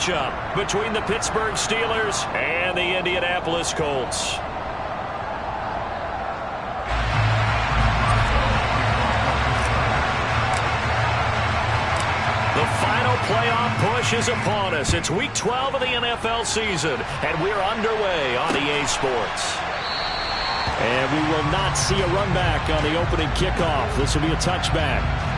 matchup between the Pittsburgh Steelers and the Indianapolis Colts. The final playoff push is upon us. It's Week 12 of the NFL season, and we're underway on EA Sports. And we will not see a run back on the opening kickoff. This will be a touchback.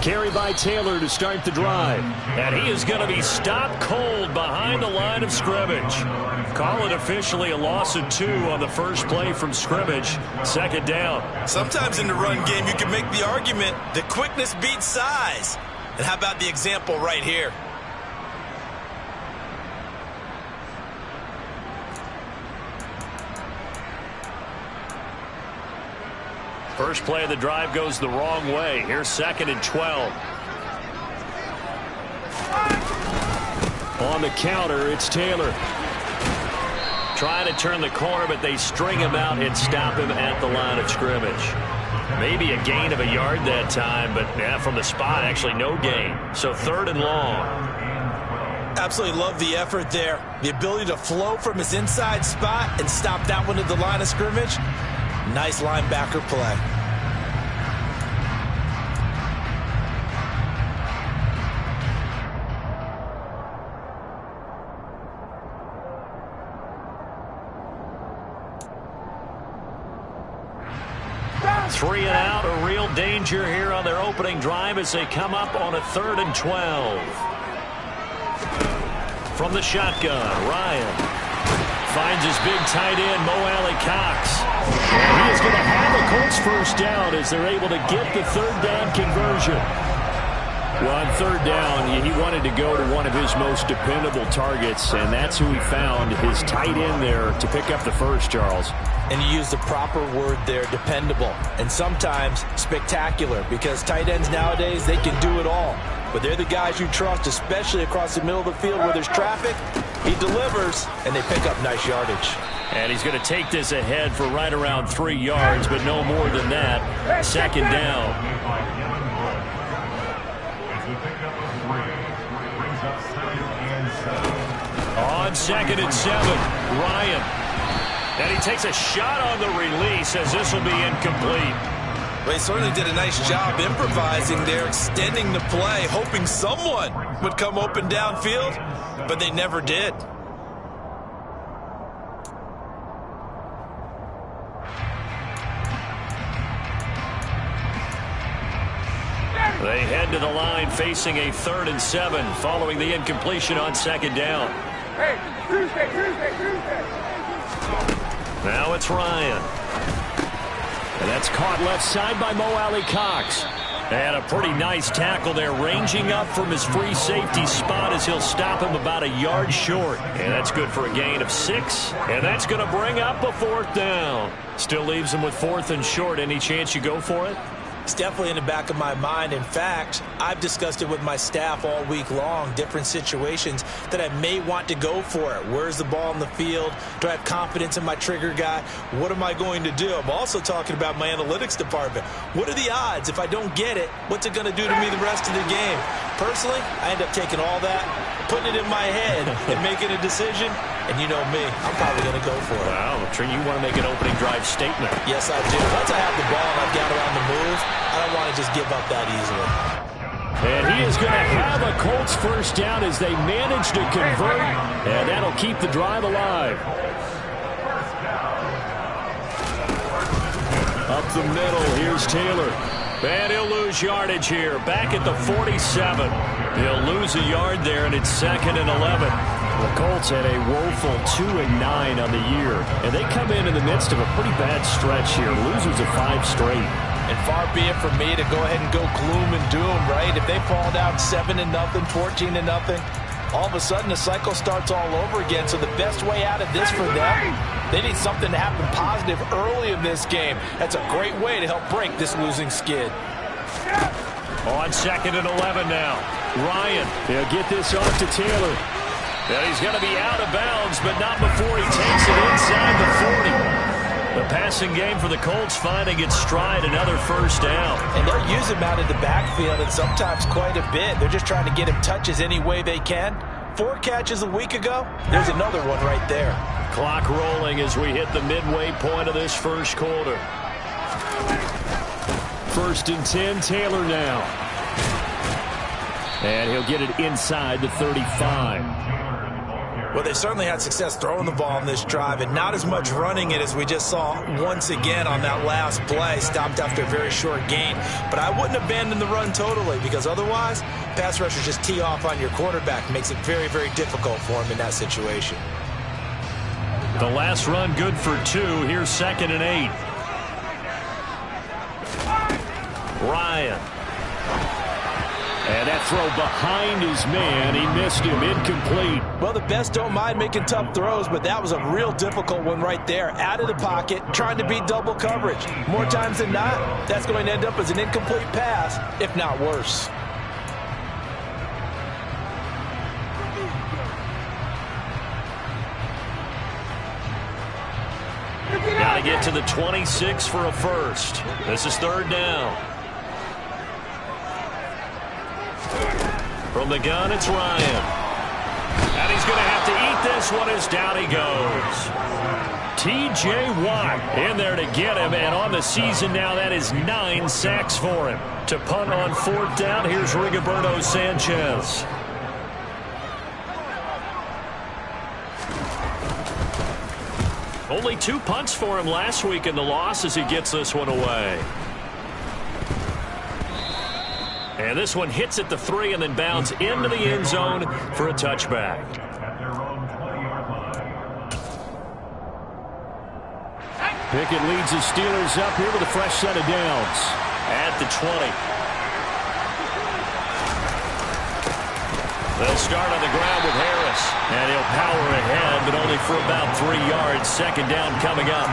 Carry by Taylor to start the drive. And he is going to be stopped cold behind the line of scrimmage. Call it officially a loss of 2 on the first play from scrimmage. Second down. Sometimes in the run game you can make the argument that quickness beats size. And how about the example right here? First play of the drive goes the wrong way. Here's 2nd and 12. On the counter, it's Taylor. Trying to turn the corner, but they string him out and stop him at the line of scrimmage. Maybe a gain of a yard that time, but from the spot, actually no gain. So 3rd and long. Absolutely love the effort there. The ability to flow from his inside spot and stop that one at the line of scrimmage. Nice linebacker play. Three and out, a real danger here on their opening drive as they come up on a 3rd and 12. From the shotgun, Ryan finds his big tight end, Mo Alley-Cox. And he is going to have a Colts first down as they're able to get the 3rd down conversion. Well, on 3rd down, he wanted to go to one of his most dependable targets, and that's who he found, his tight end there, to pick up the first, Charles. And you use the proper word there, dependable. And sometimes spectacular, because tight ends nowadays, they can do it all. But they're the guys you trust, especially across the middle of the field where there's traffic. He delivers, and they pick up nice yardage. And he's going to take this ahead for right around 3 yards, but no more than that. 2nd down. On 2nd and 7, Ryan. And he takes a shot on the release as this will be incomplete. Well, he certainly did a nice job improvising there, extending the play, hoping someone would come open downfield, but they never did. They head to the line facing a 3rd and 7 following the incompletion on 2nd down. Now it's Ryan. And that's caught left side by Mo Alley-Cox. And a pretty nice tackle there, ranging up from his free safety spot as he'll stop him about a yard short. And that's good for a gain of 6. And that's going to bring up a 4th down. Still leaves him with 4th and short. Any chance you go for it? It's definitely in the back of my mind. In fact, I've discussed it with my staff all week long, different situations that I may want to go for it. Where's the ball in the field? Do I have confidence in my trigger guy? What am I going to do? I'm also talking about my analytics department. What are the odds? If I don't get it, what's it going to do to me the rest of the game? Personally, I end up taking all that, putting it in my head, and making a decision. And you know me, I'm probably going to go for it. Wow, you want to make an opening drive statement. Yes, I do. Once I have the ball and I've got it on the move, I don't want to just give up that easily. And he is going to have a Colts first down as they manage to convert, and that'll keep the drive alive. Up the middle, here's Taylor. And he'll lose yardage here, back at the 47. He'll lose a yard there, and it's 2nd and 11. The Colts had a woeful 2-9 on the year, and they come in the midst of a pretty bad stretch here. Losers of 5 straight. And far be it from me to go ahead and go gloom and doom, right? If they fall down 7-0, 14-0, all of a sudden the cycle starts all over again. So the best way out of this for them, they need something to happen positive early in this game. That's a great way to help break this losing skid. On 2nd and 11 now. Ryan, he'll get this off to Taylor. And he's going to be out of bounds, but not before he takes it inside the 40. The passing game for the Colts finding its stride, another first down. And they'll use him out of the backfield, and sometimes quite a bit. They're just trying to get him touches any way they can. 4 catches a week ago. There's another one right there. Clock rolling as we hit the midway point of this first quarter. 1st and 10, Taylor now. And he'll get it inside the 35. Well, they certainly had success throwing the ball in this drive, and not as much running it as we just saw once again on that last play. Stopped after a very short gain. But I wouldn't abandon the run totally, because otherwise, pass rushers just tee off on your quarterback. Makes it very, very difficult for him in that situation. The last run good for 2. Here's 2nd and 8. Ryan. And that throw behind his man. He missed him. Incomplete. Well, the best don't mind making tough throws, but that was a real difficult one right there. Out of the pocket, trying to beat double coverage. More times than not, that's going to end up as an incomplete pass, if not worse. Got to get to the 26 for a first. This is 3rd down. From the gun, it's Ryan. And he's going to have to eat this one as down he goes. T.J. Watt in there to get him, and on the season now, that is 9 sacks for him. To punt on 4th down, here's Rigoberto Sanchez. Only 2 punts for him last week in the loss as he gets this one away. And this one hits at the 3 and then bounds into the end zone for a touchback. Pickett leads the Steelers up here with a fresh set of downs at the 20. They'll start on the ground with Harris, and he'll power ahead, but only for about 3 yards. 2nd down coming up.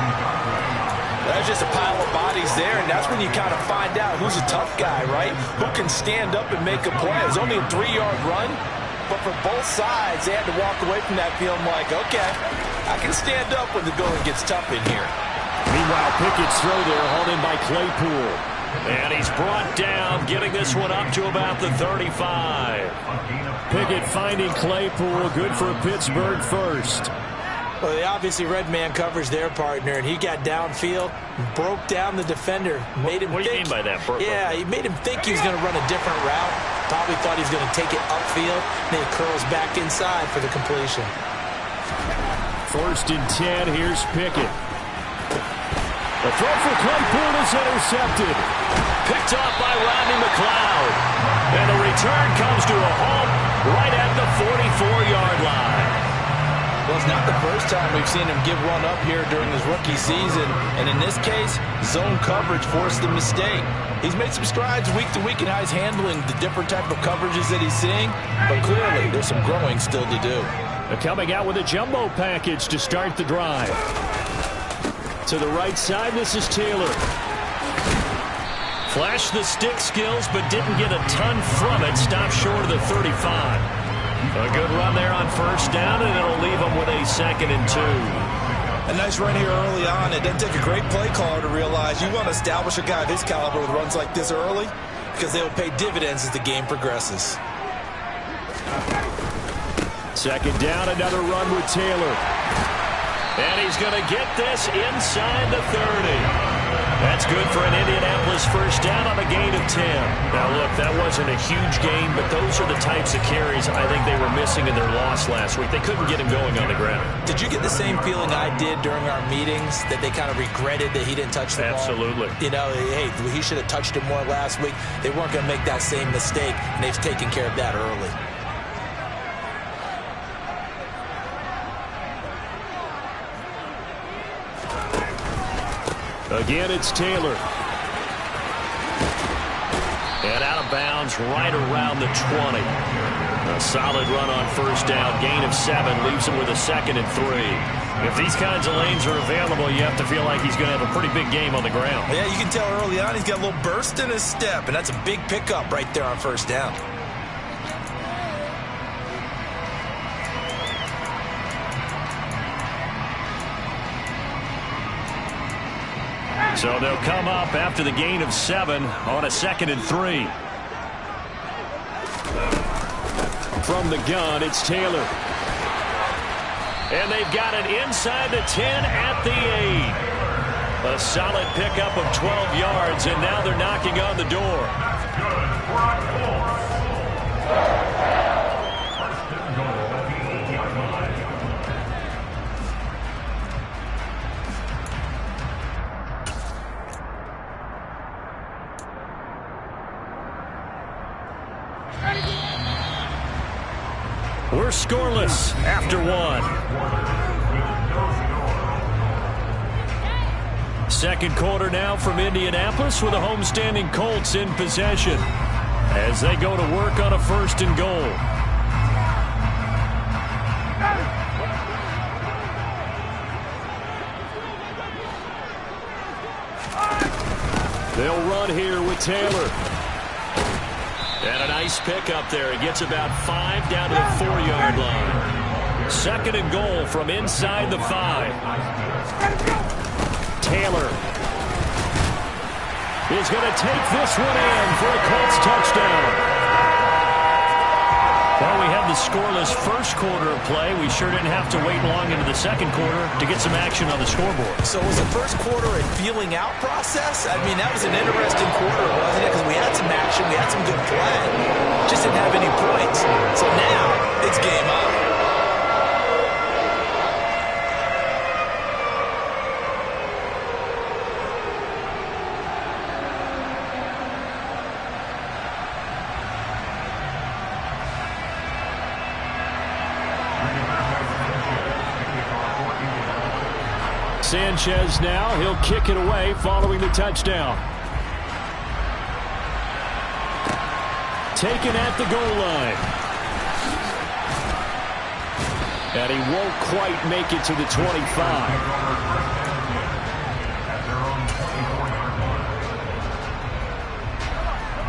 There's just a pile of bodies there, and that's when you kind of find out who's a tough guy, right? Who can stand up and make a play. It was only a 3-yard run, but for both sides, they had to walk away from that feeling like, okay, I can stand up when the going gets tough in here. Meanwhile, Pickett's throw there hauled in by Claypool. And he's brought down, getting this one up to about the 35. Pickett finding Claypool, good for a Pittsburgh first. Well, they obviously read man coverage their partner, and he got downfield, broke down the defender, made him What do you mean by that? Yeah, he made him think he was going to run a different route. Probably thought he was going to take it upfield, then he curls back inside for the completion. 1st and 10, here's Pickett. The throw for Claypool is intercepted. Picked off by Rodney McLeod. And the return comes to a halt right at the 44-yard line. Well, it's not the first time we've seen him give one up here during his rookie season. And in this case, zone coverage forced the mistake. He's made some strides week to week in how he's handling the different type of coverages that he's seeing. But clearly, there's some growing still to do. They're coming out with a jumbo package to start the drive. To the right side, this is Taylor. Flashed the stick skills, but didn't get a ton from it. Stopped short of the 35. A good run there on 1st down, and it'll leave them with a 2nd and 2. A nice run here early on. It doesn't take a great play caller to realize you want to establish a guy of his caliber with runs like this early, because they will pay dividends as the game progresses. 2nd down, another run with Taylor. And he's going to get this inside the 30. That's good for an Indianapolis 1st down on a gain of 10. Now, look, that wasn't a huge gain, but those are the types of carries I think they were missing in their loss last week. They couldn't get him going on the ground. Did you get the same feeling I did during our meetings, that they kind of regretted that he didn't touch the ball? Absolutely. You know, hey, he should have touched it more last week. They weren't going to make that same mistake, and they've taken care of that early. Again, it's Taylor. And out of bounds right around the 20. A solid run on first down. Gain of 7 leaves him with a 2nd and 3. If these kinds of lanes are available, you have to feel like he's going to have a pretty big game on the ground. Yeah, you can tell early on he's got a little burst in his step, and that's a big pickup right there on first down. So they'll come up after the gain of 7 on a 2nd and 3. From the gun, it's Taylor. And they've got it inside the 10 at the 8. A solid pickup of 12 yards, and now they're knocking on the door. We're scoreless after 1. Second quarter now from Indianapolis with the homestanding Colts in possession as they go to work on a 1st and goal. They'll run here with Taylor. And a nice pickup there. He gets about 5 down to the 4-yard line. 2nd and goal from inside the 5. Taylor is going to take this one in for a Colts touchdown. Well, we had the scoreless first quarter of play. We sure didn't have to wait long into the second quarter to get some action on the scoreboard. So was the first quarter a feeling out process? I mean, that was an interesting quarter, wasn't it? Because we had some action, we had some good play. Just didn't have any points. So now it's game on. Sanchez now, he'll kick it away following the touchdown. Taken at the goal line. And he won't quite make it to the 25.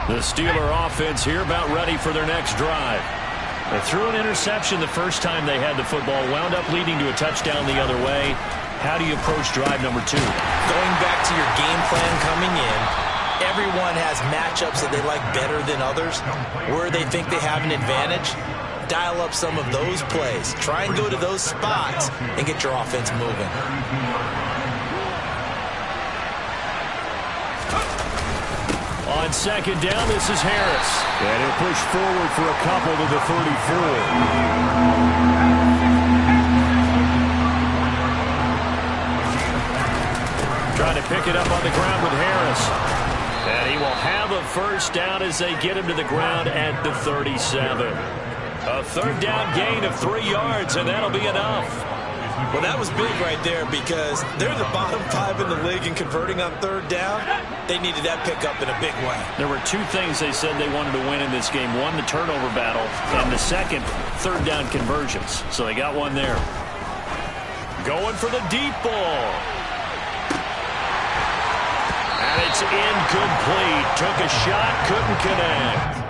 The Steeler offense here about ready for their next drive. They threw an interception the first time they had the football, wound up leading to a touchdown the other way. How do you approach drive number 2? Going back to your game plan coming in, everyone has matchups that they like better than others. Where they think they have an advantage, dial up some of those plays. Try and go to those spots and get your offense moving. On second down, this is Harris. And he'll push forward for a couple to the 34. Trying to pick it up on the ground with Harris. And he will have a first down as they get him to the ground at the 37. A 3rd down gain of 3 yards, and that'll be enough. Well, that was big right there because they're the bottom 5 in the league in converting on 3rd down. They needed that pickup in a big way. There were 2 things they said they wanted to win in this game. One, the turnover battle, and the second, 3rd down conversions. So they got one there. Going for the deep ball. And it's incomplete. Took a shot, couldn't connect.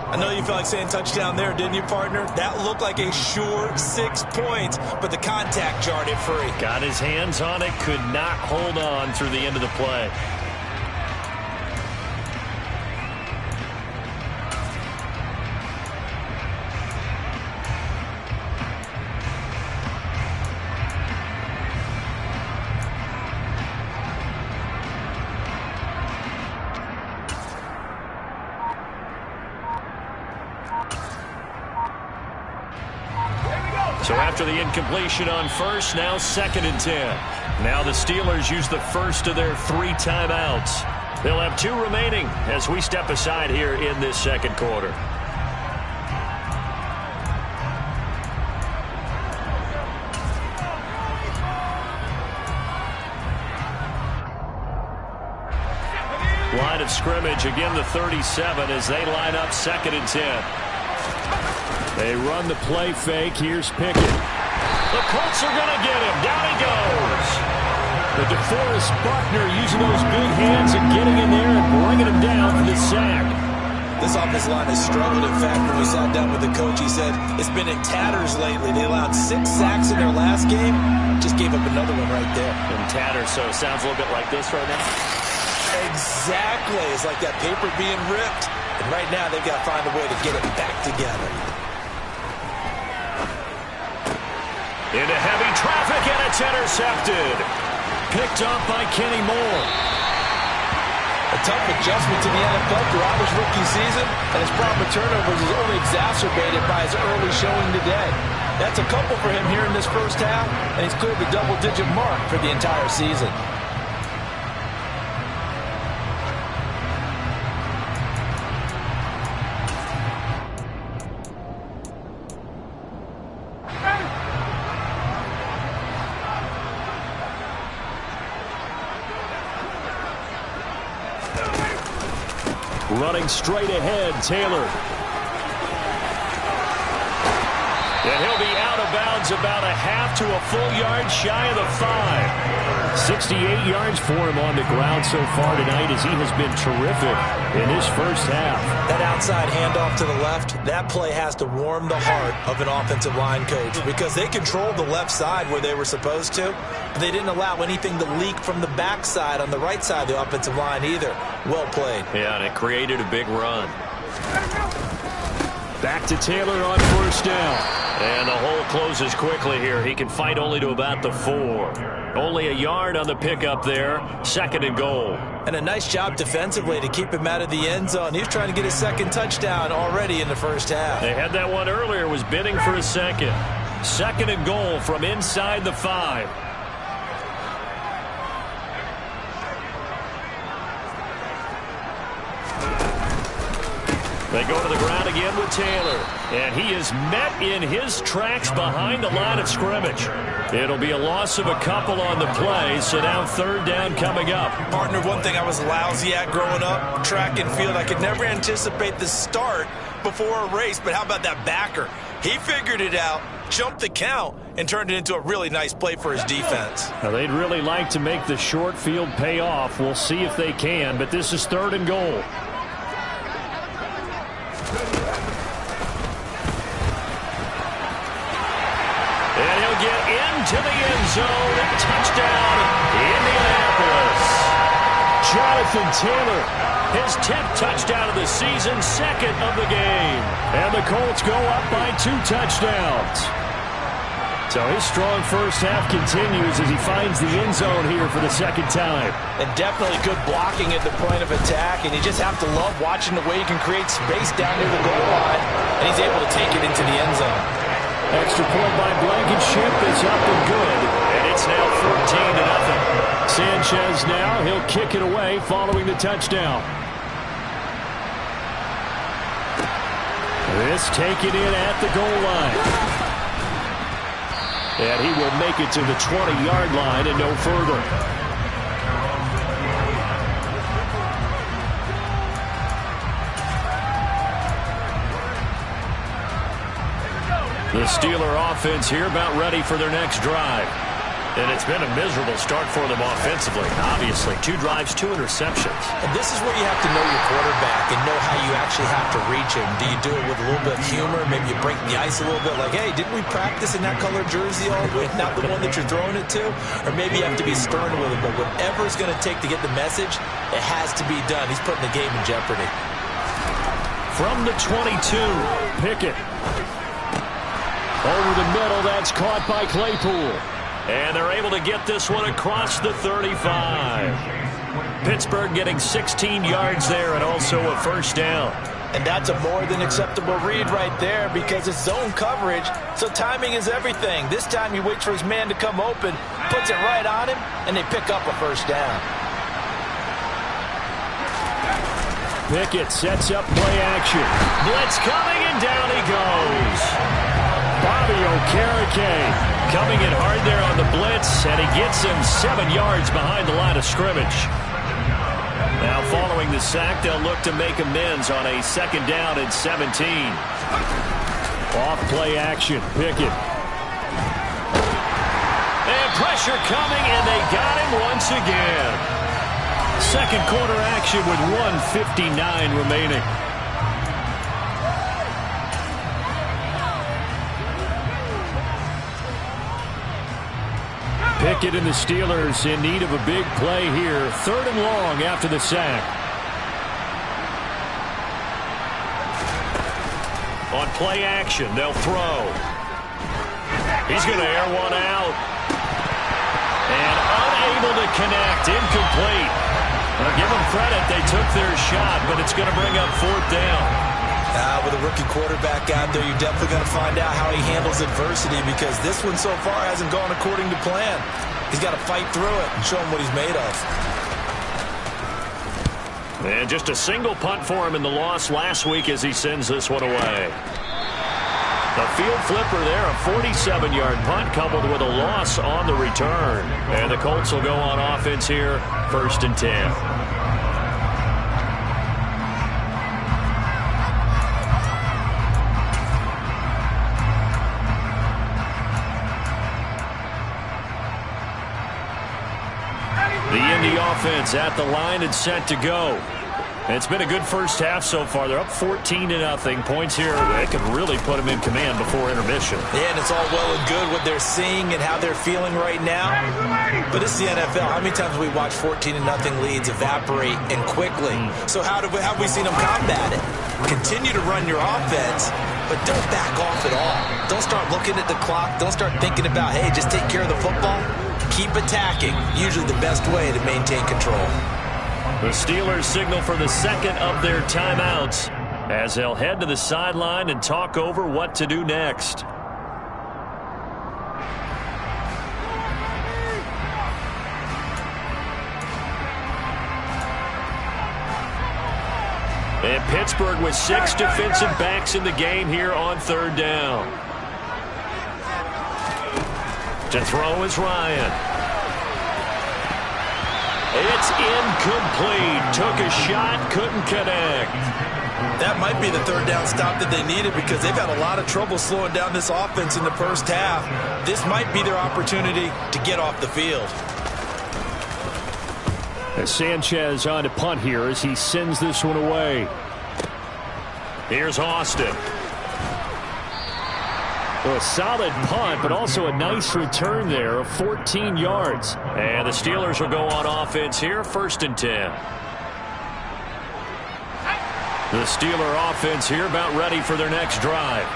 I know you felt like saying touchdown there, didn't you, partner? That looked like a sure 6 points, but the contact jarred it free. Got his hands on it, could not hold on through the end of the play. So after the incompletion on first, now 2nd and 10. Now the Steelers use the first of their 3 timeouts. They'll have 2 remaining as we step aside here in this second quarter. Line of scrimmage, again the 37 as they line up 2nd and 10. They run the play fake. Here's Pickett. The Colts are going to get him. Down he goes. The DeForest Buckner using those big hands and getting in there and bringing him down for the sack. This offensive line has struggled. In fact, when we sat down with the coach, he said it's been in tatters lately. They allowed 6 sacks in their last game. Just gave up another one right there. In tatters, so it sounds a little bit like this right now. Exactly. It's like that paper being ripped. And right now, they've got to find a way to get it back together. Into heavy traffic, and it's intercepted. Picked up by Kenny Moore. A tough adjustment to the NFL throughout his rookie season, and his problem with turnovers is only exacerbated by his early showing today. That's a couple for him here in this first half, and he's cleared the double-digit mark for the entire season. Running straight ahead, Taylor. And he'll be out of bounds about a half to a full yard shy of the 5. 68 yards for him on the ground so far tonight as he has been terrific in his first half. That outside handoff to the left, that play has to warm the heart of an offensive line coach because they controlled the left side where they were supposed to. But they didn't allow anything to leak from the backside on the right side of the offensive line either. Well played. Yeah, and it created a big run. Back to Taylor on first down. And the hole closes quickly here. He can fight only to about the 4. Only a yard on the pickup there. 2nd and goal. And a nice job defensively to keep him out of the end zone. He was trying to get his 2nd touchdown already in the first half. They had that one earlier, was bidding for a 2nd. 2nd and goal from inside the 5. They go to the ground again with Taylor. And he is met in his tracks behind the line of scrimmage. It'll be a loss of a couple on the play, so now 3rd down coming up. Partner, one thing I was lousy at growing up, track and field, I could never anticipate the start before a race, but how about that backer? He figured it out, jumped the count, and turned it into a really nice play for his defense. Now, they'd really like to make the short field pay off. We'll see if they can, but this is 3rd and goal. And he'll get into the end zone. Touchdown, Indianapolis. Jonathan Taylor, his 10th touchdown of the season, 2nd of the game. And the Colts go up by 2 touchdowns. So his strong first half continues as he finds the end zone here for the 2nd time. And definitely good blocking at the point of attack, and you just have to love watching the way he can create space down near the goal line, and he's able to take it into the end zone. Extra point by Blankenship is up and good, and it's now 14-0. Sanchez now, he'll kick it away following the touchdown. This taken in at the goal line. And he will make it to the 20-yard line and no further. The Steeler offense here about ready for their next drive. And it's been a miserable start for them offensively. Obviously, 2 drives, 2 interceptions. And this is where you have to know your quarterback and know how you actually have to reach him. Do you do it with a little bit of humor? Maybe you break the ice a little bit like, hey, didn't we practice in that color jersey all week? Not the one that you're throwing it to? Or maybe you have to be stern with him. But whatever it's going to take to get the message, it has to be done. He's putting the game in jeopardy. From the 22, Pickett. Over the middle, that's caught by Claypool. And they're able to get this one across the 35. Pittsburgh getting 16 yards there and also a first down. And that's a more than acceptable read right there because it's zone coverage, so timing is everything. This time he waits for his man to come open, puts it right on him, and they pick up a first down. Pickett sets up play action. Blitz coming, and down he goes. Bobby Okereke coming in hard there on the blitz, and he gets him 7 yards behind the line of scrimmage. Now following the sack, they'll look to make amends on a 2nd down and 17. Off play action, Pickett. And pressure coming, and they got him once again. 2nd quarter action with 1:59 remaining. Pickett and the Steelers in need of a big play here. 3rd and long after the sack. On play action, they'll throw. He's going to air one out. And unable to connect. Incomplete. Well, give them credit. They took their shot, but it's going to bring up 4th down. With a rookie quarterback out there, you're definitely going to find out how he handles adversity, because this one so far hasn't gone according to plan. He's got to fight through it and show him what he's made of. And just a single punt for him in the loss last week as he sends this one away. The field flipper there, a 47-yard punt coupled with a loss on the return. And the Colts will go on offense here, 1st and 10. The Indy offense at the line and set to go. It's been a good first half so far. They're up 14-0. Points here, they could really put them in command before intermission. Yeah, and it's all well and good what they're seeing and how they're feeling right now. But it's the NFL. How many times have we watched 14-0 leads evaporate and quickly? So how have we seen them combat it? Continue to run your offense, but don't back off at all. Don't start looking at the clock. Don't start thinking about, hey, just take care of the football. Keep attacking. Usually the best way to maintain control. The Steelers signal for the 2nd of their timeouts as they'll head to the sideline and talk over what to do next. And Pittsburgh with 6 defensive backs in the game here on 3rd down. To throw is Ryan. It's incomplete. Took a shot, couldn't connect. That might be the 3rd down stop that they needed, because they've had a lot of trouble slowing down this offense in the first half. This might be their opportunity to get off the field. As Sanchez on to punt here as he sends this one away. Here's Austin. Well, a solid punt, but also a nice return there of 14 yards. And the Steelers will go on offense here, 1st and 10. The Steeler offense here about ready for their next drive.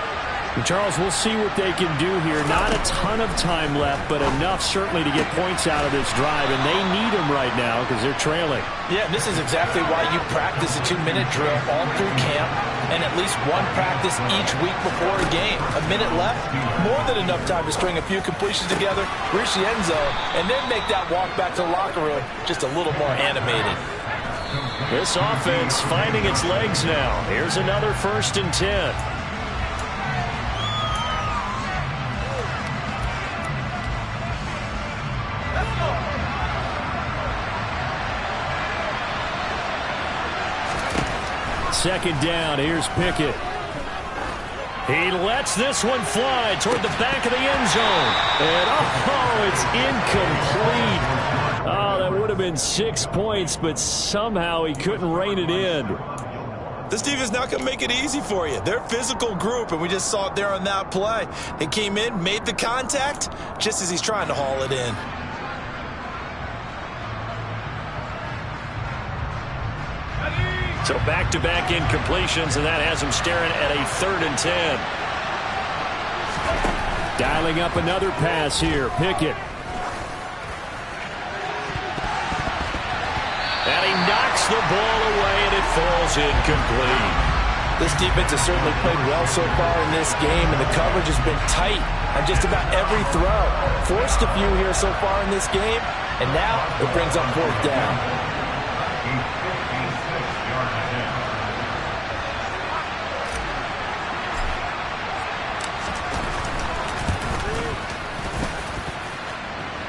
And Charles, we'll see what they can do here. Not a ton of time left, but enough certainly to get points out of this drive, and they need them right now because they're trailing. Yeah, and this is exactly why you practice a 2-minute drill all through camp and at least one practice each week before a game. A minute left, more than enough time to string a few completions together, reach the end zone, and then make that walk back to the locker room just a little more animated. This offense finding its legs now. Here's another 1st and 10. Second down, here's Pickett. He lets this one fly toward the back of the end zone. And, it's incomplete. Oh, that would have been 6 points, but somehow he couldn't rein it in. This team is not going to make it easy for you. They're a physical group, and we just saw it there on that play. He came in, made the contact, just as he's trying to haul it in. So back-to-back incompletions, and that has him staring at a 3rd and 10. Dialing up another pass here, Pickett. And he knocks the ball away, and it falls incomplete. This defense has certainly played well so far in this game, and the coverage has been tight on just about every throw. Forced a few here so far in this game, and now it brings up 4th down.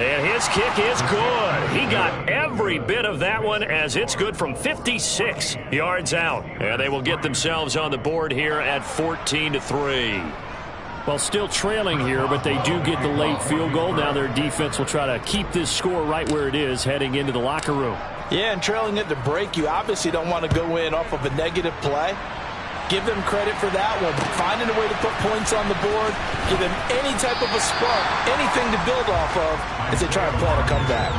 And his kick is good. He got every bit of that one as it's good from 56 yards out. And they will get themselves on the board here at 14-3. Well, still trailing here, but they do get the late field goal. Now their defense will try to keep this score right where it is heading into the locker room. Yeah, and trailing at the break, you obviously don't want to go in off of a negative play. Give them credit for that one. Finding a way to put points on the board, give them any type of a spark, anything to build off of as they try and plan a comeback.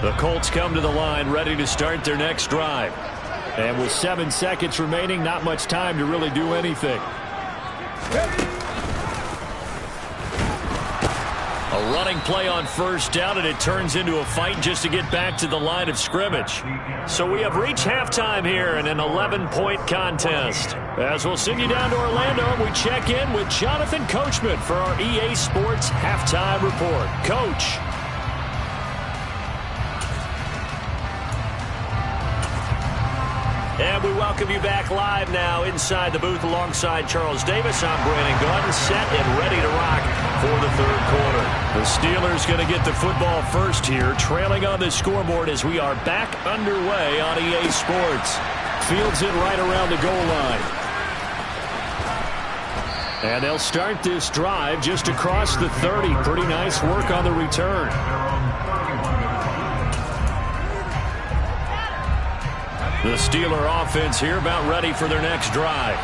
The Colts come to the line ready to start their next drive. And with 7 seconds remaining, not much time to really do anything. A running play on first down, and it turns into a fight just to get back to the line of scrimmage. So we have reached halftime here in an 11-point contest. As we'll send you down to Orlando, we check in with Jonathan Coachman for our EA Sports Halftime Report. Coach. And we welcome you back live now inside the booth alongside Charles Davis. I'm Brandon Gordon, set and ready to rock for the third quarter. The Steelers going to get the football first here, trailing on the scoreboard as we are back underway on EA Sports. Fields it right around the goal line. And they'll start this drive just across the 30. Pretty nice work on the return. The Steeler offense here about ready for their next drive.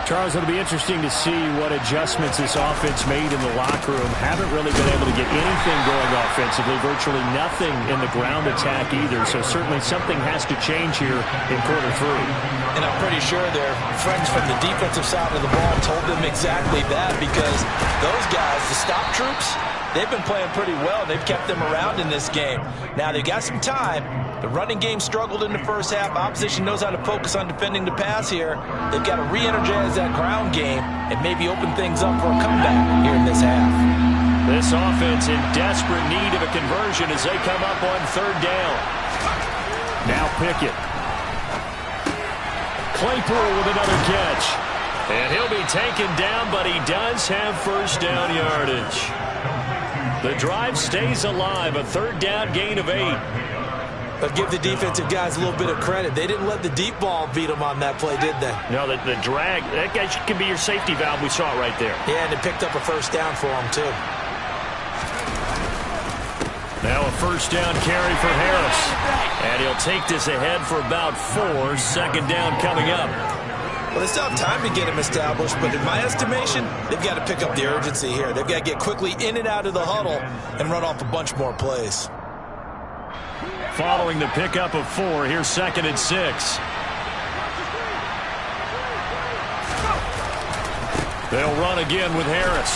Charles, it'll be interesting to see what adjustments this offense made in the locker room. Haven't really been able to get anything going offensively. Virtually nothing in the ground attack either. So certainly something has to change here in quarter three. And I'm pretty sure their friends from the defensive side of the ball told them exactly that, because those guys, the stop troops, they've been playing pretty well. They've kept them around in this game. Now they've got some time. The running game struggled in the first half. Opposition knows how to focus on defending the pass here. They've got to re-energize that ground game and maybe open things up for a comeback here in this half. This offense in desperate need of a conversion as they come up on third down. Now Pickett. Claypool with another catch. And he'll be taken down, but he does have first down yardage. The drive stays alive, a third down gain of 8. But give the defensive guys a little bit of credit. They didn't let the deep ball beat them on that play, did they? No, the drag, that guy can be your safety valve. We saw it right there. Yeah, and it picked up a first down for them, too. Now a first down carry for Harris. And he'll take this ahead for about 4. Second down coming up. Well, they still have time to get him established, but in my estimation, they've got to pick up the urgency here. They've got to get quickly in and out of the huddle and run off a bunch more plays. Following the pickup of 4, here's 2nd and 6. They'll run again with Harris.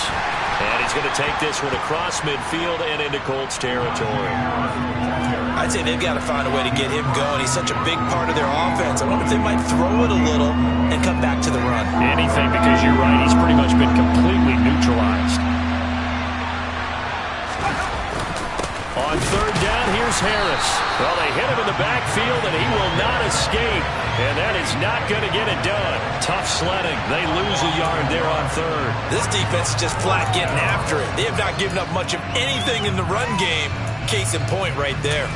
And he's going to take this one across midfield and into Colts territory. I'd say they've got to find a way to get him going. He's such a big part of their offense. I wonder if they might throw it a little and come back to the run. Anything, because you're right. He's pretty much been completely neutralized. On third down, here's Harris. Well, they hit him in the backfield, and he will not escape. And that is not going to get it done. Tough sledding. They lose a yard there on third. This defense is just flat getting after it. They have not given up much of anything in the run game. Case in point right there.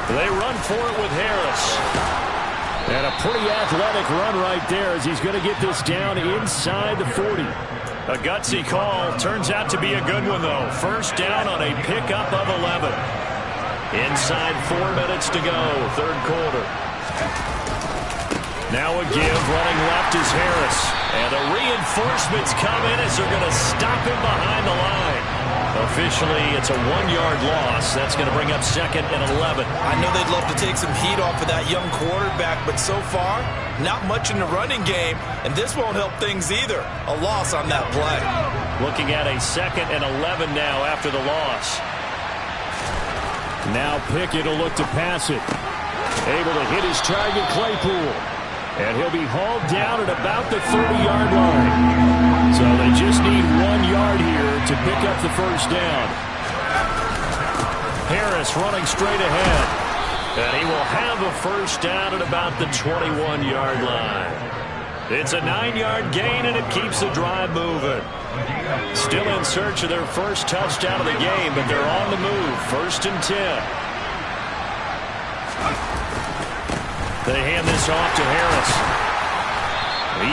They run for it with Harris. And a pretty athletic run right there as he's going to get this down inside the 40. A gutsy call. Turns out to be a good one, though. First down on a pickup of 11. Inside 4 minutes to go, third quarter. Now a give. Running left is Harris. And the reinforcements come in as they're going to stop him behind the line. Officially, it's a 1-yard loss. That's going to bring up 2nd and 11. I know they'd love to take some heat off of that young quarterback, but so far, not much in the running game, and this won't help things either. A loss on that play. Looking at a 2nd and 11 now after the loss. Now Pickett will look to pass it. Able to hit his target, Claypool. And he'll be hauled down at about the 30-yard line. So they just need 1 yard here to pick up the first down. Harris running straight ahead. And he will have a first down at about the 21-yard line. It's a 9-yard gain, and it keeps the drive moving. Still in search of their first touchdown of the game, but they're on the move. 1st and 10. They hand this off to Harris.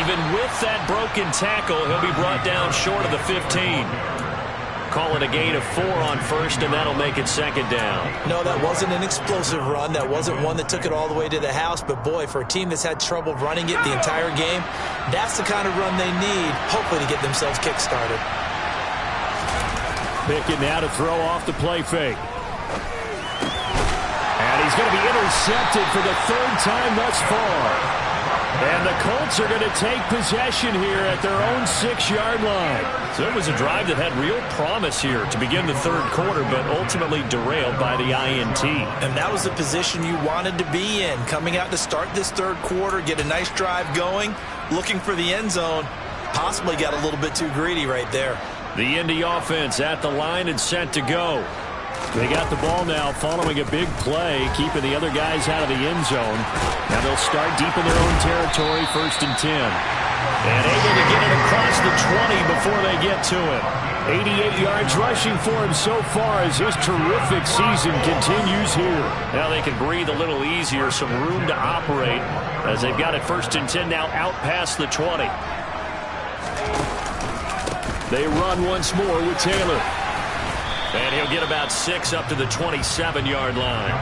Even with that broken tackle, he'll be brought down short of the 15. Call it a gain of 4 on 1st, and that'll make it 2nd down. No, that wasn't an explosive run. That wasn't one that took it all the way to the house. But, boy, for a team that's had trouble running it the entire game, that's the kind of run they need, hopefully, to get themselves kick-started. Pickett now to throw off the play fake. And he's going to be intercepted for the 3rd time thus far. And the Colts are going to take possession here at their own 6-yard line. So it was a drive that had real promise here to begin the 3rd quarter, but ultimately derailed by the INT. And that was the position you wanted to be in. Coming out to start this 3rd quarter, get a nice drive going, looking for the end zone. Possibly got a little bit too greedy right there. The Indy offense at the line and set to go. They got the ball now following a big play, keeping the other guys out of the end zone. Now they'll start deep in their own territory, 1st and 10. And able to get it across the 20 before they get to him. 88 yards rushing for him so far as his terrific season continues here. Now they can breathe a little easier, some room to operate as they've got it 1st and 10 now out past the 20. They run once more with Taylor. And he'll get about 6 up to the 27-yard line.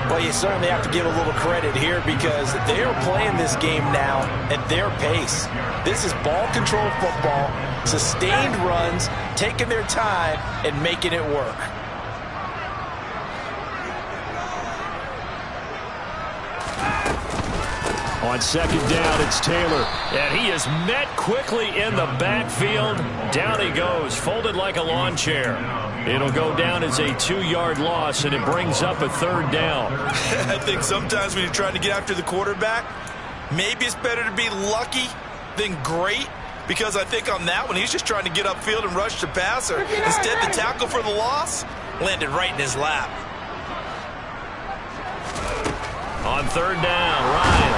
Well, you certainly have to give a little credit here because they are playing this game now at their pace. This is ball control football, sustained runs, taking their time and making it work. On 2nd down, it's Taylor. And he is met quickly in the backfield. Down he goes, folded like a lawn chair. It'll go down as a 2-yard loss, and it brings up a 3rd down. I think sometimes when you're trying to get after the quarterback, maybe it's better to be lucky than great, because I think on that one, he's just trying to get upfield and rush the passer. Instead, the tackle for the loss landed right in his lap. On 3rd down, Ryan.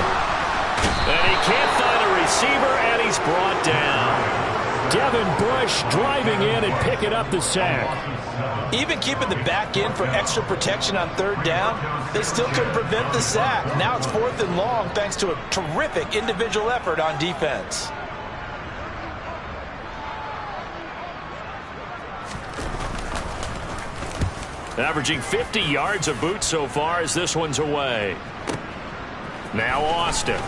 And he can't find a receiver, and he's brought down. Devin Bush driving in and picking up the sack. Even keeping the back end for extra protection on 3rd down, they still couldn't prevent the sack. Now it's 4th and long thanks to a terrific individual effort on defense. Averaging 50 yards a boot so far as this one's away. Now Austin.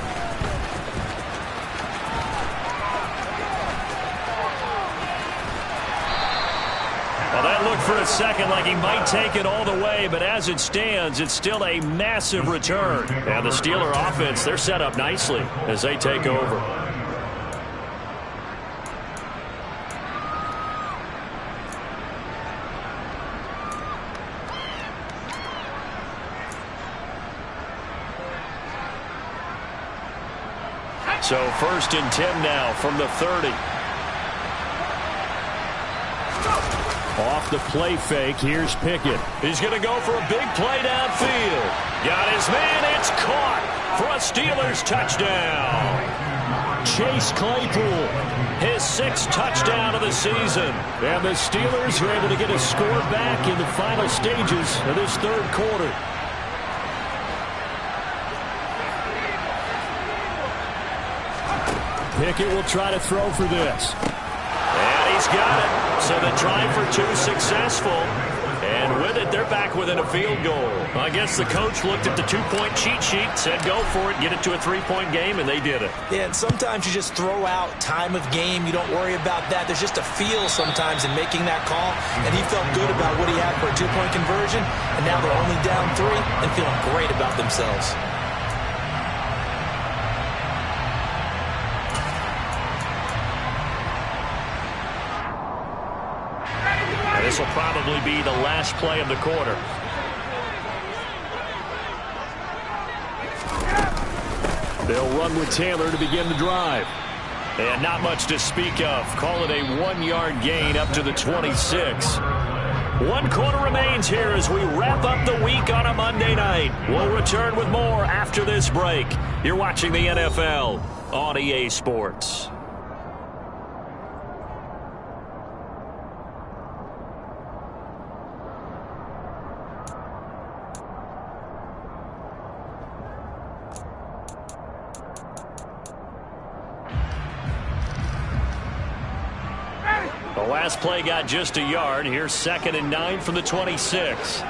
Well, that looked for a second like he might take it all the way, but as it stands, it's still a massive return. And the Steeler offense, they're set up nicely as they take over. So 1st and 10 now from the 30. Off the play fake, here's Pickett. He's going to go for a big play downfield. Got his man, it's caught for a Steelers touchdown. Chase Claypool, his 6th touchdown of the season. And the Steelers are able to get a score back in the final stages of this 3rd quarter. Pickett will try to throw for this. And he's got it. So the try for 2 successful. And And with it, they're back within a field goal. I guess the coach looked at the two-point cheat sheet, said go for it, get it to a three-point game, and they did it. Yeah, and sometimes you just throw out time of game. You don't worry about that. There's just a feel sometimes in making that call, and he felt good about what he had for a two-point conversion, and now they're only down 3 and feeling great about themselves. This will probably be the last play of the quarter. They'll run with Taylor to begin the drive. And not much to speak of. Call it a 1-yard gain up to the 26. 1 quarter remains here as we wrap up the week on a Monday night. We'll return with more after this break. You're watching the NFL on EA Sports. The last play got just a yard. Here's 2nd and 9 from the 26.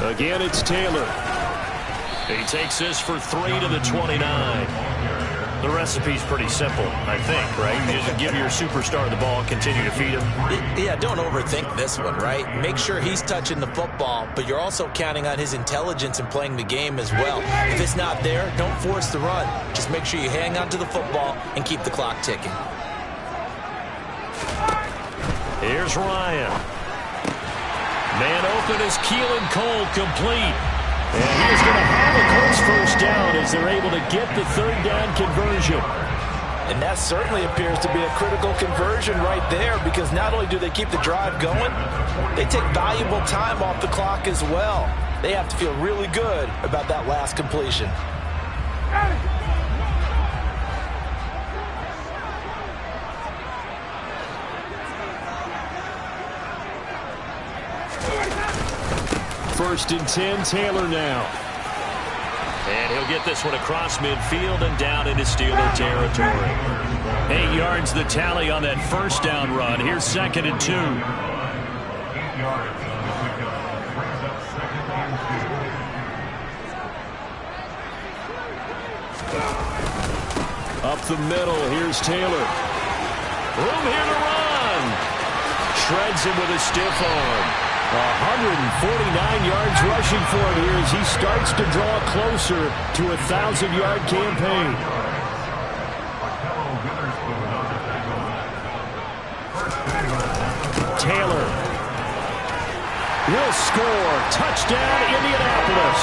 Again, it's Taylor. He takes this for 3 to the 29. The recipe's pretty simple, I think, right? You just give your superstar the ball and continue to feed him. Yeah, don't overthink this one, right? Make sure he's touching the football, but you're also counting on his intelligence in playing the game as well. If it's not there, don't force the run. Just make sure you hang on to the football and keep the clock ticking. Here's Ryan. Man open is Keelan Cole, complete. And he is going to have a Colts first down as they're able to get the 3rd down conversion. And that certainly appears to be a critical conversion right there, because not only do they keep the drive going, they take valuable time off the clock as well. They have to feel really good about that last completion. First and 10, Taylor now. And he'll get this one across midfield and down into Steeler territory. 8 yards the tally on that first down run. Here's 2nd and 2. Up the middle, here's Taylor. Room here to run. Shreds him with a stiff arm. 149 yards rushing for him here as he starts to draw closer to a 1,000-yard campaign. Taylor will score. Touchdown, Indianapolis.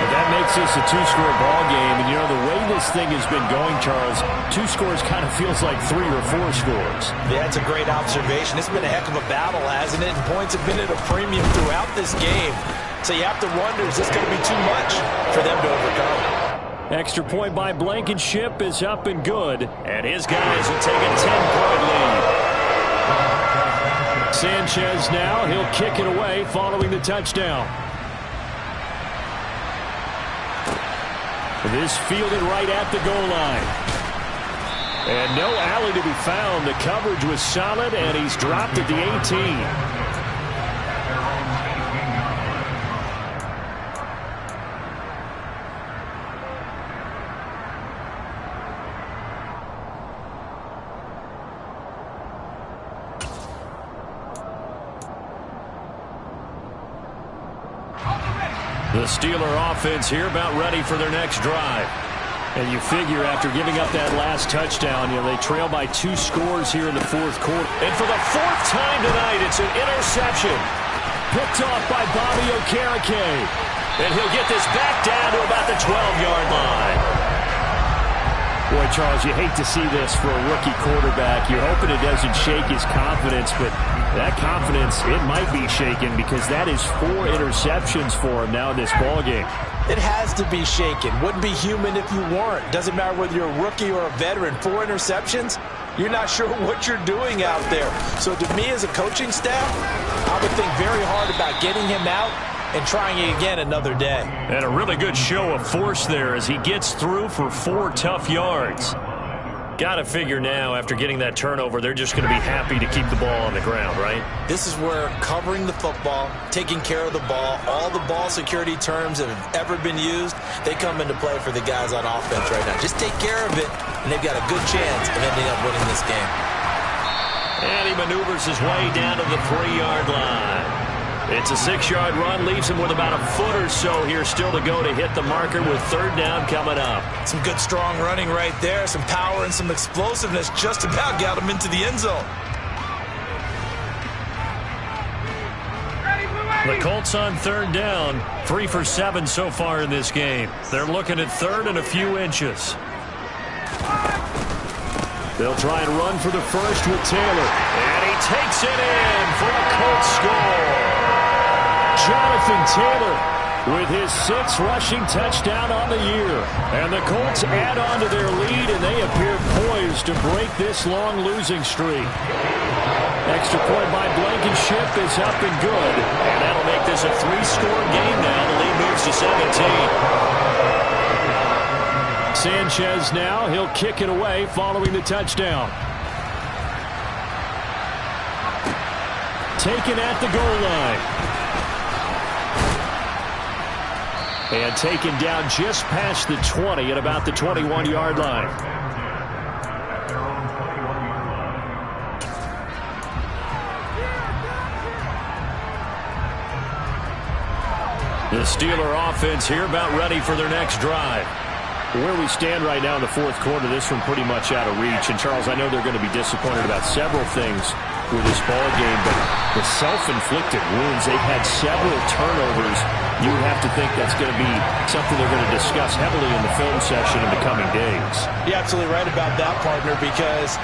And that makes this a 2-score ball game. And, you know, the way this thing has been going, Charles, 2 scores kind of feels like 3 or 4 scores. Yeah, that's a great observation. It's been a heck of a battle, hasn't it? And points have been at a premium throughout this game. So you have to wonder, is this going to be too much for them to overcome? Extra point by Blankenship is up and good. And his guys will take a 10-point lead. Sanchez now, he'll kick it away following the touchdown. This fielded right at the goal line. And no alley to be found. The coverage was solid, and he's dropped at the 18. The Steeler offense here about ready for their next drive. And you figure after giving up that last touchdown, you know, they trail by 2 scores here in the 4th quarter. And for the 4th time tonight, it's an interception. Picked off by Bobby Okereke. And he'll get this back down to about the 12-yard line. Boy, Charles, you hate to see this for a rookie quarterback. You're hoping it doesn't shake his confidence, but that confidence, it might be shaken because that is 4 interceptions for him now in this ballgame. It has to be shaken. Wouldn't be human if you weren't. Doesn't matter whether you're a rookie or a veteran. 4 interceptions, you're not sure what you're doing out there. So to me as a coaching staff, I would think very hard about getting him out and trying it again another day. And a really good show of force there as he gets through for 4 tough yards. Got to figure now, after getting that turnover, they're just going to be happy to keep the ball on the ground, right? This is where covering the football, taking care of the ball, all the ball security terms that have ever been used, they come into play for the guys on offense right now. Just take care of it, and they've got a good chance of ending up winning this game. And he maneuvers his way down to the 3-yard line. It's a 6-yard run, leaves him with about a foot or so here still to go to hit the marker with 3rd down coming up. Some good strong running right there, some power and some explosiveness just about got him into the end zone. The Colts on 3rd down, 3 for 7 so far in this game. They're looking at 3rd and a few inches. They'll try and run for the first with Taylor. And he takes it in for a Colts score. Jonathan Taylor with his 6th rushing touchdown on the year. And the Colts add on to their lead, and they appear poised to break this long losing streak. Extra point by Blankenship is up and good. And that'll make this a 3-score game now. The lead moves to 17. Sanchez now, he'll kick it away following the touchdown. Taken at the goal line. And taken down just past the 20 at about the 21-yard line. The Steeler offense here about ready for their next drive. Where we stand right now in the 4th quarter, this one pretty much out of reach. And, Charles, I know they're going to be disappointed about several things with this ball game, but the self-inflicted wounds, they've had several turnovers. You would have to think that's going to be something they're going to discuss heavily in the film session in the coming days. You're absolutely right about that, partner, because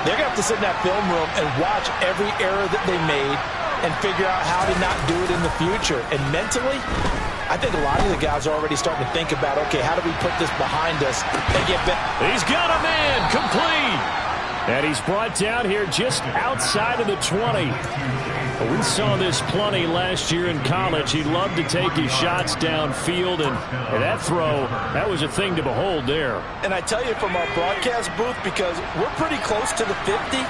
they're going to have to sit in that film room and watch every error that they made and figure out how to not do it in the future. And mentally, I think a lot of the guys are already starting to think about, okay, how do we put this behind us and get better? He's got a man complete. And he's brought down here just outside of the 20. We saw this plenty last year in college. He loved to take his shots downfield, and that throw, that was a thing to behold there. And I tell you, from our broadcast booth, because we're pretty close to the 50,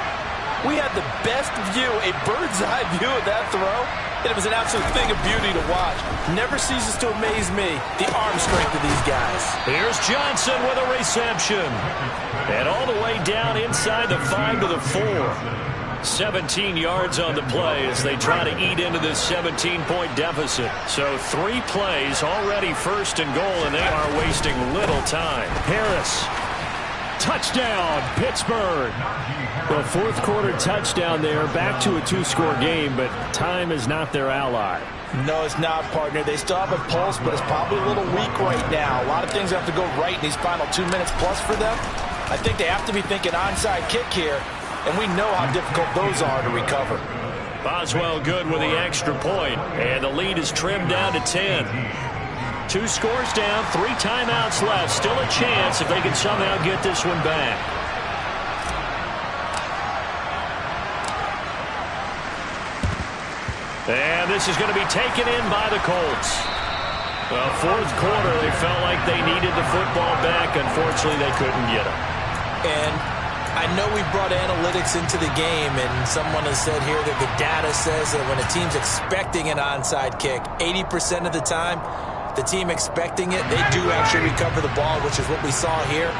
we had the best view, a bird's-eye view of that throw, and it was an absolute thing of beauty to watch. Never ceases to amaze me, the arm strength of these guys. Here's Johnson with a reception. And all the way down inside the 5 to the 4. 17 yards on the play as they try to eat into this 17-point deficit. So 3 plays, already 1st and goal, and they are wasting little time. Harris, touchdown, Pittsburgh. The 4th quarter touchdown there, back to a 2-score game, but time is not their ally. No, it's not, partner. They still have a pulse, but it's probably a little weak right now. A lot of things have to go right in these final 2 minutes plus for them. I think they have to be thinking onside kick here, and we know how difficult those are to recover. Boswell good with the extra point, and the lead is trimmed down to 10. 2 scores down, 3 timeouts left. Still a chance if they can somehow get this one back. And this is going to be taken in by the Colts. Well, 4th quarter, they felt like they needed the football back. Unfortunately, they couldn't get it. And I know we brought analytics into the game, and someone has said here that the data says that when a team's expecting an onside kick, 80% of the time, the team expecting it, they do actually recover the ball, which is what we saw here.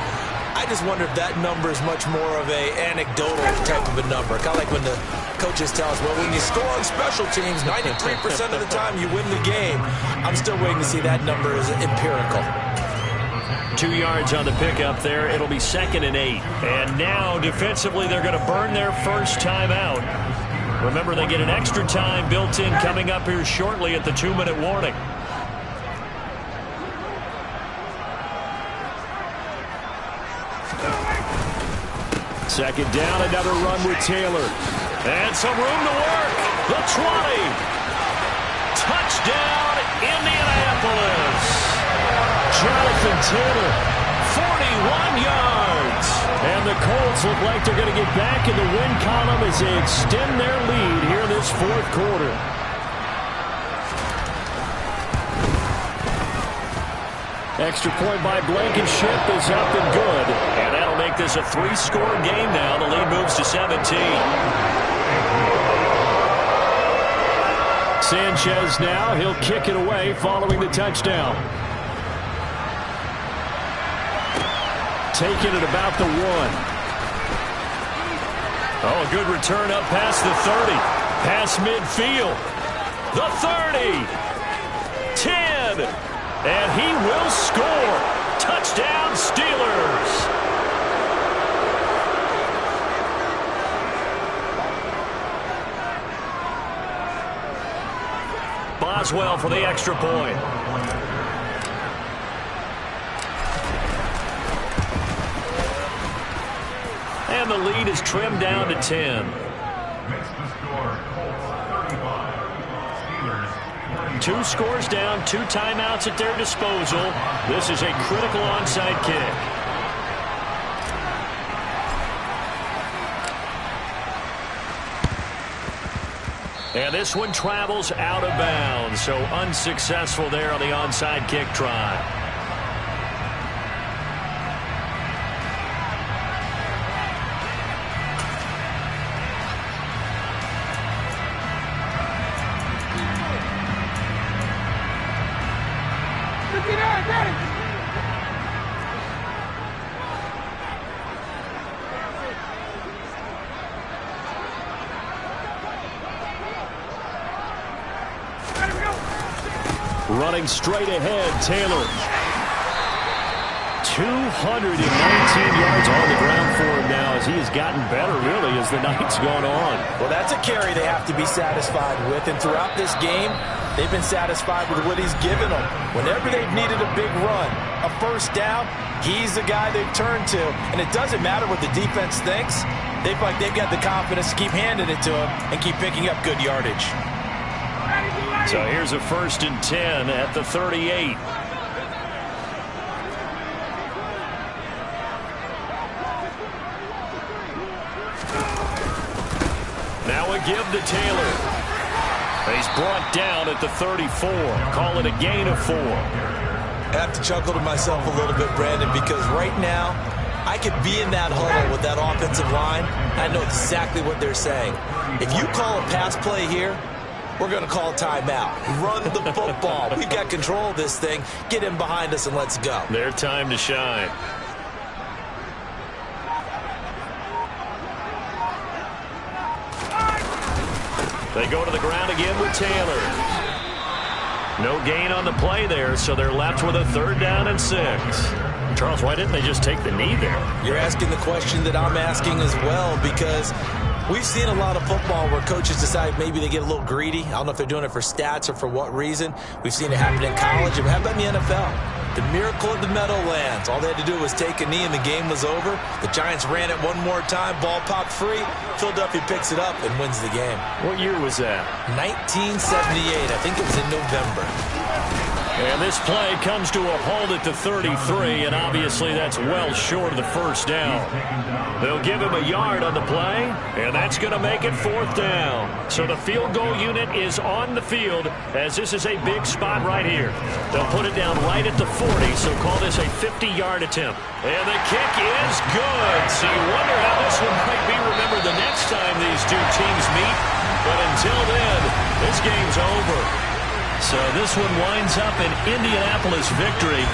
I just wonder if that number is much more of a anecdotal type of a number. Kind of like when the coaches tell us, well, when you score on special teams, 93% of the time you win the game. I'm still waiting to see that number is empirical. 2 yards on the pickup there. It'll be 2nd and 8. And now, defensively, they're going to burn their first time out. Remember, they get an extra time built in coming up here shortly at the 2-minute warning. Second down, another run with Taylor. And some room to work. The 20. Touchdown, Indianapolis. Jonathan Taylor, 41 yards. And the Colts look like they're going to get back in the win column as they extend their lead here in this 4th quarter. Extra point by Blankenship is up and good. And that'll make make this a 3-score game now. The lead moves to 17. Sanchez now. He'll kick it away following the touchdown. Taking it about the 1. Oh, a good return up past the 30. Past midfield. The 30. 10. And he will score. Touchdown, Steelers. Boswell for the extra point. And the lead is trimmed down to 10. Makes the score Colts 35. Steelers 2 scores down, 2 timeouts at their disposal. This is a critical onside kick. And this one travels out of bounds, so unsuccessful there on the onside kick try. Running straight ahead, Taylor. 219 yards on the ground for him now as he has gotten better, really, as the night's gone on. Well, that's a carry they have to be satisfied with. And throughout this game, they've been satisfied with what he's given them. Whenever they've needed a big run, a first down, he's the guy they've turned to. And it doesn't matter what the defense thinks. They feel like they've got the confidence to keep handing it to him and keep picking up good yardage. So here's a 1st and 10 at the 38. Now a give to Taylor. He's brought down at the 34. Call it a gain of 4. I have to chuckle to myself a little bit, Brandon, because right now I could be in that huddle with that offensive line. I know exactly what they're saying. If you call a pass play here, we're going to call a timeout. Run the football. We've got control of this thing. Get him behind us and let's go. Their time to shine. They go to the ground again with Taylor. No gain on the play there, so they're left with a 3rd down and 6. Charles, why didn't they just take the knee there? You're asking the question that I'm asking as well, because we've seen a lot of football where coaches decide maybe they get a little greedy. I don't know if they're doing it for stats or for what reason. We've seen it happen in college. And how about in the NFL? The miracle of the Meadowlands. All they had to do was take a knee and the game was over. The Giants ran it one more time. Ball popped free. Philadelphia picks it up and wins the game. What year was that? 1978. I think it was in November. And this play comes to a halt at the 33, and obviously that's well short of the 1st down. They'll give him a yard on the play, and that's going to make it 4th down. So the field goal unit is on the field, as this is a big spot right here. They'll put it down right at the 40, so call this a 50-yard attempt. And the kick is good. So you wonder how this one might be remembered the next time these two teams meet. But until then, this game's over. So this one winds up an Indianapolis victory.